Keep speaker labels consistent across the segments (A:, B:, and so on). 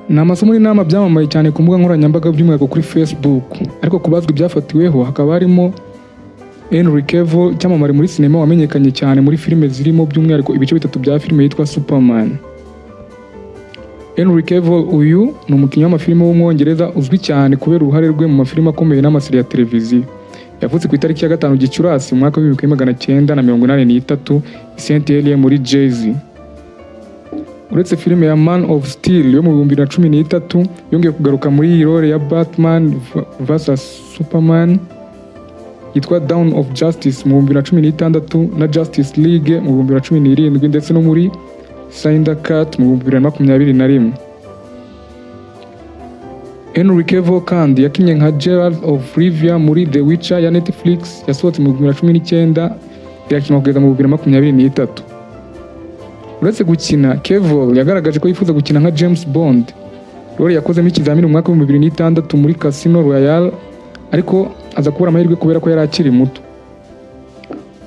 A: Ni amasomo n'inama byamamaye cyane ku mbuga nkoranyambaga by'umwihariko kuri Facebook, ariko kubazwa ibyafatiweho hakaba harimo Henry Cavill cyamamare muri sinema wamenyekanye cyane muri filime zirimo by'umwihariko ibice bitatu bya filime yitwa Superman. Henry Cavill uyu ni umukinnyi w'amafilime w'umwongereza uzwi cyane kubera uruhare rwe mu mafilime akomeye n'amaseri ya televiziyo. Yavutse ku itariki ya 5 Gicurasi mu mwaka wa 1983 i St. Heliers muri Jersey. Uretse filime ya Man of Steel yo mu 2013 yongeye kugaruka muri iyi role ya Batman vs Superman yitwa Dawn of Justice mu 2016 na Justice League mu 2017 ndetse no muri Snyder Cut mu 2021. Henry Cavill kandi yakinnye nka Geralt of Rivia muri The Witcher ya Netflix yasohotse mu 2019 irakinwa kugeza mu 2023. Uretse gukina, Cavill yagaragaje ko yifuza gukina nka James Bond. Role yakozemo ikizamini mu mwaka wa 2006 muri Casino Royale, ariko aza kubura amahirwe kubera ko yari akiri muto.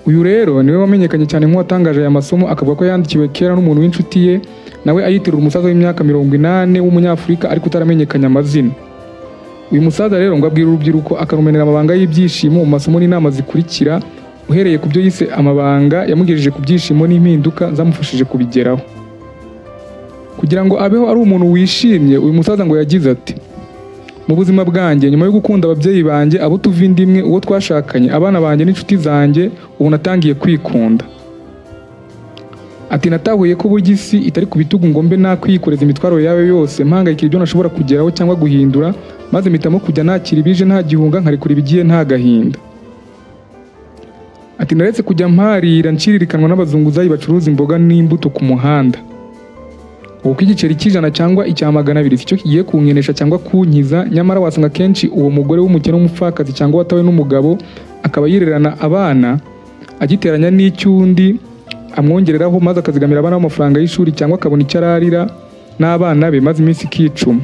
A: Uyu rero niwe wamenyekanye cyane nk'uwatangaje aya masomo, akavuga ko yandikiwe kera n'umuntu w'inshuti ye, nawe ayitirira umusaza w'imyaka 80 w'umunyafurika ariko utaramenyekanye amazina. Uyu musaza rero ngo abwira urubyiruko akarumenera amabanga y'ibyishimo mu masomo n'inama zikurikira, uhereye ku byo yise amabanga yamugejeje ku byishimo n'impinduka zamufashije kubigeraho. Kugira ngo abeho ari umuntu wishimye, uyu musaza ngo yagize ati: mu buzima bwanjye nyuma yo gukunda ababyeyi banjye, abo tuvindimwe, uwo twashakanye, abana banjye n'inshuti zanjye, ubu natangiye kwikunda. Ati natahuye ko burya isi itari ku bitugu ngo mbe nakwikoreza imitwaro yawe yose, mpangayikira ibyo nashobora kugeraho cyangwa guhindura, maze mpitamo kujya nakira ibije nta gihunga, nkarekura ibigiye nta gahinda. Ati naretse kujya mparira nciririkanwa n'abazunguzayi bacuruza imboga n'imbuto ku muhanda. Uko igiceri cy'ijana cyangwa icya 200 cyo kigiye kunkenesha cyangwa kunkiza, nyamara wasanga kenshi uwo mugore w'umukene w'umupfakazi cyangwa watawe n'umugabo akaba yirerana abana, agiteranya n'icyundi amwongereraho maze akazigamira abana amafaranga y'ishuri cyangwa akabona icyo ararira n'abana be maze iminsi ikicuma.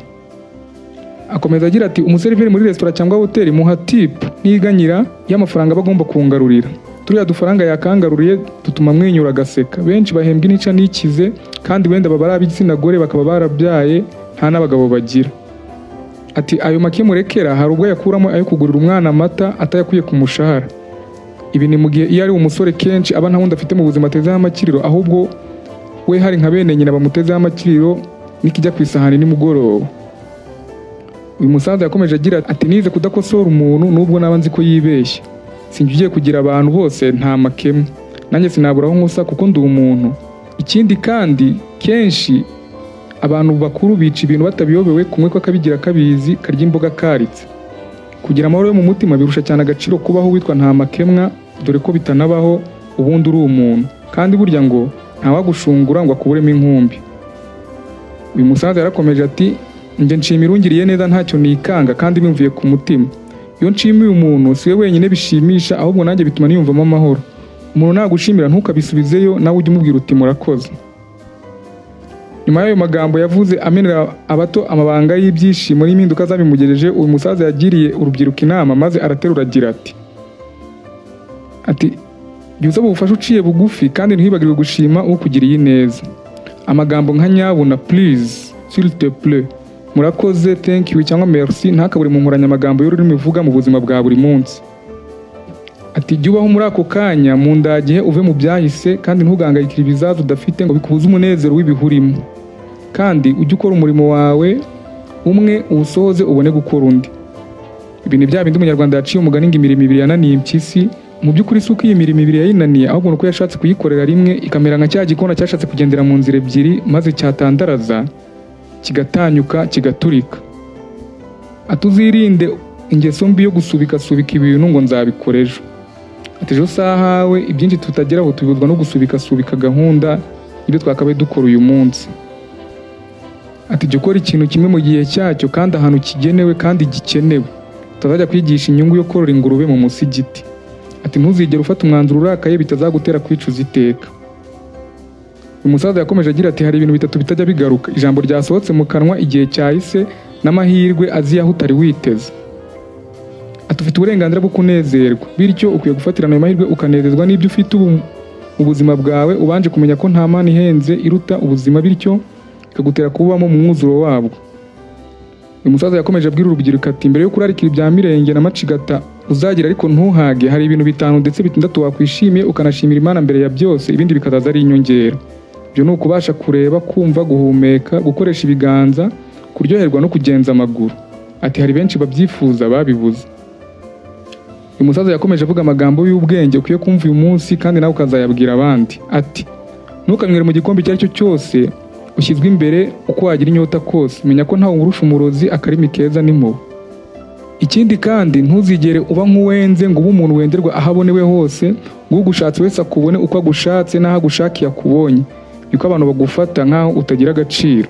A: Akomeza agira ati umuseriveri muri restaurant cyangwa hoteli muha tip niganyira y'amafaranga bagomba kungarurira. Turiya dufaranga yakangaruriye dutuma mwenyura agaseka. Benshi bahembwa inica n'ikize kandi wenda baba ab'igitsina gore bakaba barabyaye nta n'abagabo bagira. Ati ayo make murekera hari ubwo yakuramo ayo kugurira umwana amata atayakuye ku mushahara. Ibi ni mu gihe iyo ari umusore kenshi aba nta wundi afite mu buzima atezeho amakiriro, ahubwo we hari nka bene nyina bamutezeho amakiriro nikijya ku isahani nimugoroba. Uyu musaza yakomeje agira ati nize kudakosora umuntu nubwo naba nzi ko yibeshye. Singiye kugira abantu bose nta makemwe, nanjye sinaburaho nkusa kuko ndi umuntu. Ikindi kandi kenshi abantu bakuru bica ibintu batabiyobewe, kumwe ko akabigira kabizi karya imboga karitse. Kugira amahoro yo mu mutima birusha cyane agaciro kubaho witwa nta makemwa, dore ko bitanabaho ubundi uri umuntu, kandi burya ngo ntawagushungura ngo akuburemo inkumbi. Uyu musaza yarakomeje ati njye nshimira ungiriye neza ntacyo nikanga kandi bimvuye ku mutima. Iyo nshimiye umuntu siwe wenyine bishimisha, ahubwo nanjye bituma niyumvamo amahoro. Umuntu nagushimira ntukabisubizeyo, nawe ujye umubwira uti murakoze. Nyuma y'ayo magambo yavuze amenera abato amabanga y'ibyishimo n'impinduka zabimugejeje, uyu musaza yagiriye urubyiruko inama maze araterura agira ati jya usaba ubufasha uciye bugufi kandi ntihibagirwe gushima ukugiriye neza. Amagambo nka nyabuna, please, s'il te plaît, murakoze, thank you cyangwa merci ntakabure mu nkoranyamagambo y'ururimi uvuga mu buzima bwa buri munsi. Ati jya ubaho muri ako kanya mu ndagihe uve mu byahise kandi ntugangayikire ibizaza udafite ngo bikubuze umunezero w'ibihurimo, kandi ujye ukora umurimo wawe umwe uwusohoze ubone gukora undi. Ibi ni bya bindi umunyarwanda yaciye umugani ngo imirimo ibiri yananiye impyisi. Mu by'ukuri si uko iyi mirimo ibiri yayinaniye, ahubwo nuko yashatse kuyikorera rimwe ikamera nka cya gikona cyashatse kugendera mu nzira ebyiri maze cyatandaraza kigatanyuka kigaturika. Atuzirinde ingeso mbi yo gusubika ibintu ngo nzabikora ejo. Ati ejo sahawe ibyinshi tutageraho tubibuzwa no gusubika gahunda ibyo twakabaye dukora uyu munsi. Ati jya ukora ikintu kimwe mu gihe cyacyo kandi ahantu kigenewe kandi gikenewe, utazajya kwigisha inyungu yo korora ingurube mu musigiti. Ati ntuzigere ufata umwanzuro urakaye bitazagutera kwicuza iteka. Uyu musaza yakomeje agira ati hari ibintu bitatu bitajya bigaruka: ijambo ryasohotse mu kanwa, igihe cyahise, n'amahirwe azi aho utari witeze. Ati ufite uburenganzira bwo kunezerwa, bityo ukwiye gufatirana ayo mahirwe ukanezezwa n'ibyo ufite ubu ubuzima bwawe, ubanje kumenya ko nta mana ihenze iruta ubuzima, bityo ikagutera kubamo mu mwuzuro wabwo. uyu musaza yakomeje abwira urubyiruko ati mbere yo kurarikira ibya mirenge na macigata uzagira ariko ntuhage, hari ibintu 5 ndetse 6 wakwishimiye ukanashimira Imana mbere ya byose, ibindi bikazaza ari inyongera. Ibyo ni ukubasha kureba, kumva, guhumeka, gukoresha ibiganza, kuryoherwa no kugenza amaguru. Ati hari benshi babyifuza babibuze. Uyu musaza yakomeje avuga amagambo y'ubwenge ukwiye kumva uyu munsi kandi nawe ukazayabwira abandi. Ati ntukanywere mu gikombe icyo ari cyo cyose ushyizwe imbere uko wagira inyota kose, menya ko ntawe urusha umurozi akarimi keza n'impuhwe. Ikindi kandi ntuzigere uba nk'uwenze ngo ube umuntu wenderwa aho abonewe hose, ngo ugushatse wese akubone uko agushatse n'aho agushakiye akubonye, yuko abantu bagufata nk'aho utagira agaciro.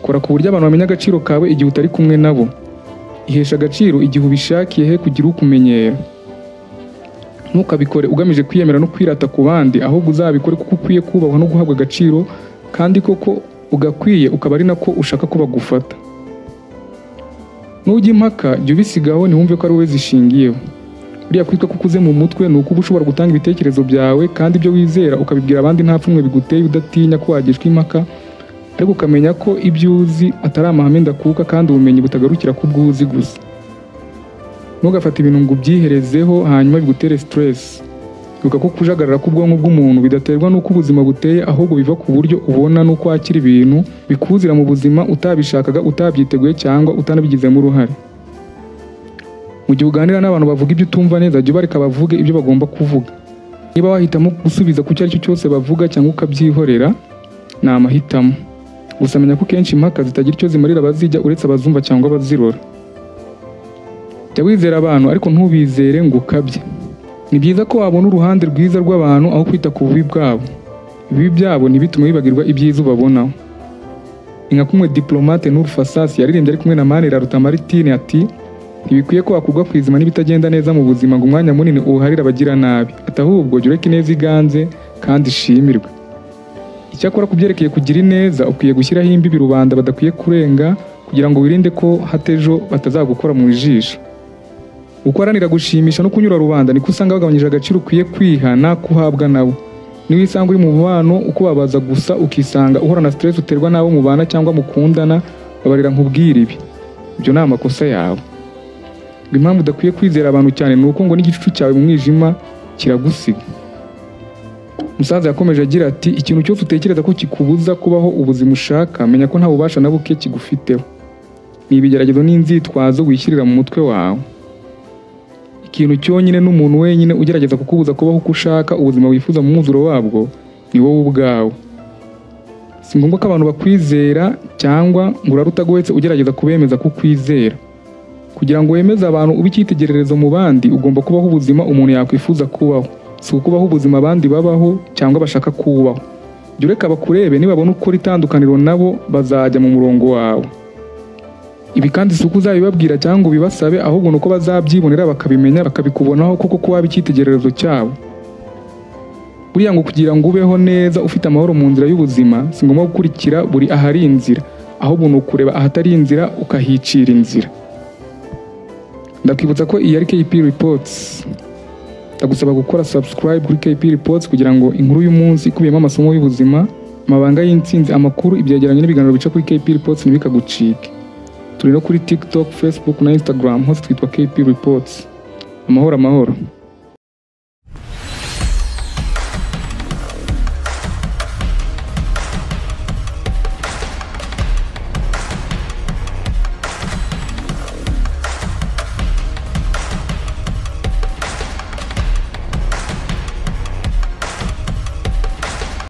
A: Kora ku buryo abantu bamenya agaciro kawe igihe utari kumwe nabo. Ihesha agaciro igihe ubishakiye he kugira ukumenyera. Ntukabikore ugamije kwiyemera no kwirata ku bandi, ahubwo uzabikore kuko ukwiye kubahwa no guhabwa agaciro, kandi koko ugakwiye ukaba ari nako ushaka ko bagufata. Nujya impaka jya ubisigaho ntiwumve ko ari wowe zishingiyeho. Buriya kwitwa ko ukuze mu mutwe ni uko uba ushobora gutanga ibitekerezo byawe kandi ibyo wizera ukabibwira abandi nta pfunwe biguteye, udatinya ko wagishwa impaka, ariko ukamenya ko ibyo uzi atari amahame ndakuka kandi ubumenyi butagarukira ku bwuzi gusa. Ntugafate ibintu ngo ubyiherezeho hanyuma bigutere stress. Ibuka ko kujagarara k'ubwonko bw'umuntu bidaterwa n'uko ubuzima buteye, ahubwo biva ku buryo ubona n'uko wakira ibintu bikuzira mu buzima utabishakaga, utabyiteguye cyangwa utanabigizemo uruhare. Mu gihe uganira n'abantu bavuga ibyo utumva neza, jya ubareka bavuge ibyo bagomba kuvuga. Niba wahitamo gusubiza ku cyo ari cyo cyose bavuga cyangwa ukabyihorera, ni amahitamo. Gusa menya ko kenshi impaka zitagira icyo zimarira abazijya uretse abazumva cyangwa abazirora. Jya wizera abantu ariko ntubizere ngo ukabye. Ni byiza ko wabona uruhande rwiza rw'abantu aho kwita ku bubi bwabo. Ibibi byabo ntibitume wibagirwa ibyiza ubabonaho. Inka kumwe diplomate Nur Fasasi yaririmbye ari kumwe na Manira Rutamartine ati ntibikwiye ko wakurwa kwizima n'ibitagenda neza mu buzima ngo umwanya munini uwuharira abagira nabi. Ati ahubwo jya ureka ineza iganze kandi ishimirwe. Icyakora kubyerekeye kugira ineza ukwiye gushyiraho imbibi rubanda badakwiye kurenga kugira ngo wirinde ko hatejo batazagukora mu ijisho. Ukoranira gushimisha no kunyura rubanda niko usanga bagabanyije agaciro ukwiye kwiha nakuhabwa nabo. Niwe isanga uri mu mubano uko babaza gusa ukisanga uhora na stress uterwa nabo mubana cyangwa mukundana, babarira nkubwira ibi. Ibyo ni amakosa yawe. Impamvu udakwiye kwizera abantu cyane nuko ngo n'igicucu cyawe mu mwijima kiragusiga. Musaza yakomeje agira ati ikintu cyose utekereza ko kikubuza kubaho ubuzima ushaka, menya ko nta bubasha na buke kigufiteho. Ni ibigeragezo n'inzitwazo wishyirira mu mutwe wawe. Ikintu cyonyine n'umuntu wenyine ugerageza kukubuza kubaho uko ushaka ubuzima wifuza mu mwuzuro wabwo ni wowe ubwawe. Si ngombwa ko abantu bakwizera cyangwa ngo urarutagohetse ugerageza kubemeza ko ukwizera. Kugira ngo wemeze abantu ube icyitegererezo mu bandi, ugomba kubaho ubuzima umuntu yakwifuza kubaho, si ukubaho ubuzima abandi babaho cyangwa bashaka kubaho. Jya ureka bakurebe, nibabona ukora itandukaniro nabo bazajya mu murongo wawe. Ibi kandi si uko uzabibabwira cyangwa ubibasabe, ahubwo nuko bazabyibonera bakabimenya bakabikubonaho koko ko waba icyitegererezo cyabo. Buriya ngo kugira ngo ubeho neza ufite amahoro mu nzira y'ubuzima, si ngombwa gukurikira buri ahari inzira, ahubwo ni ukureba ahatari inzira ukahicira inzira. Ndakwibutsa ko iyi ari KP Reports. Ndagusaba gukora subscribe kuri KP Reports kugira ngo inkuru y'umunsi ikubiyemo amasomo y'ubuzima, amabanga y'intsinzi, amakuru, ibyegeranyo n'ibiganiro bica kuri KP Reports ntibikagucike. Turi no kuri TikTok, Facebook na Instagram hose twitwa KP Reports. Amahoro.